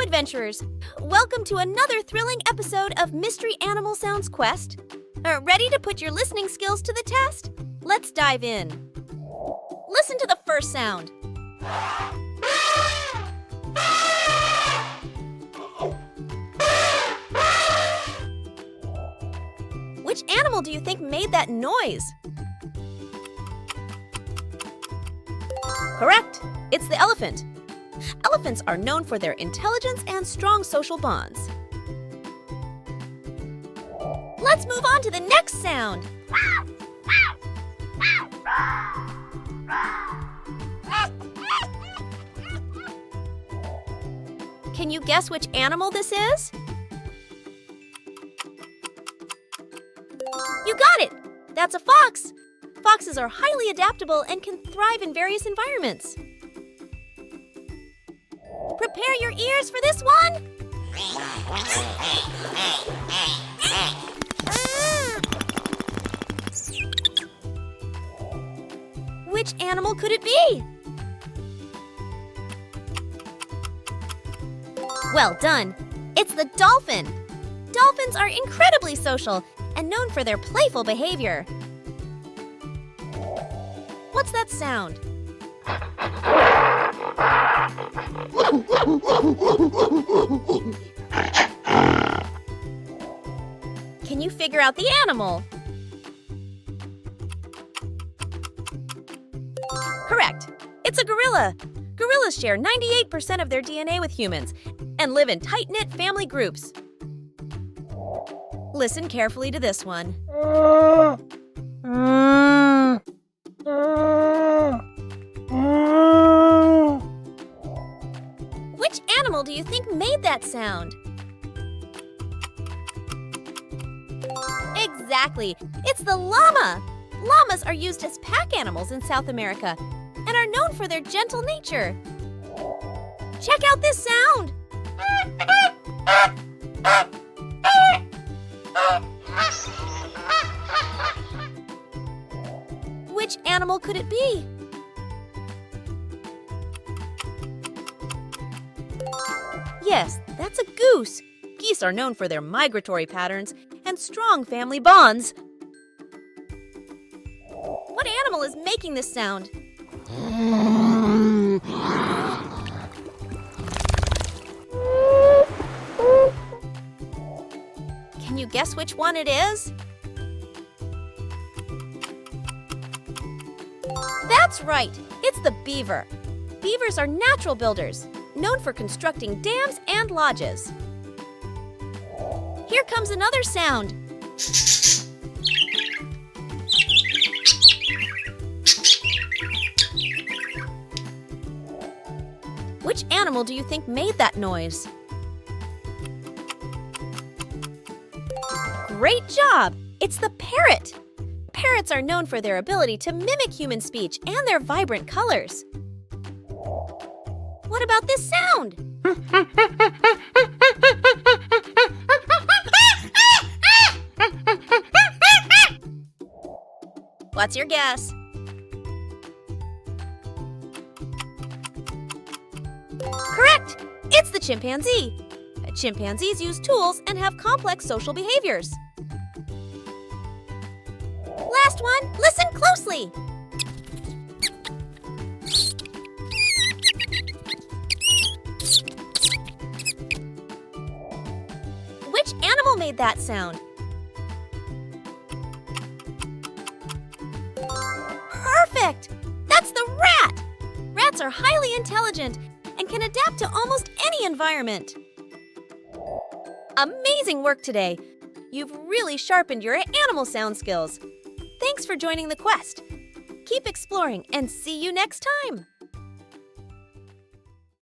adventurers! Welcome to another thrilling episode of Mystery Animal Sounds Quest. Ready to put your listening skills to the test? Let's dive in. Listen to the first sound. Which animal do you think made that noise? Correct! It's the elephant. Elephants are known for their intelligence and strong social bonds. Let's move on to the next sound. Can you guess which animal this is? You got it! That's a fox. Foxes are highly adaptable and can thrive in various environments. Prepare your ears for this one! Which animal could it be? Well done! It's the dolphin! Dolphins are incredibly social and known for their playful behavior. What's that sound? Can you figure out the animal? Correct. It's a gorilla. Gorillas share 98% of their DNA with humans and live in tight-knit family groups. Listen carefully to this one. Which animal do you think made that sound? Exactly! It's the llama! Llamas are used as pack animals in South America and are known for their gentle nature. Check out this sound! Which animal could it be? Yes, that's a goose. Geese are known for their migratory patterns and strong family bonds. What animal is making this sound? Can you guess which one it is? That's right! It's the beaver. Beavers are natural builders, known for constructing dams and lodges. Here comes another sound. Which animal do you think made that noise? Great job! It's the parrot. Parrots are known for their ability to mimic human speech and their vibrant colors. What about this sound? What's your guess? Correct! It's the chimpanzee. Chimpanzees use tools and have complex social behaviors. Last one, listen closely. Which animal made that sound? Perfect! That's the rat! Rats are highly intelligent and can adapt to almost any environment. Amazing work today! You've really sharpened your animal sound skills. Thanks for joining the quest. Keep exploring and see you next time!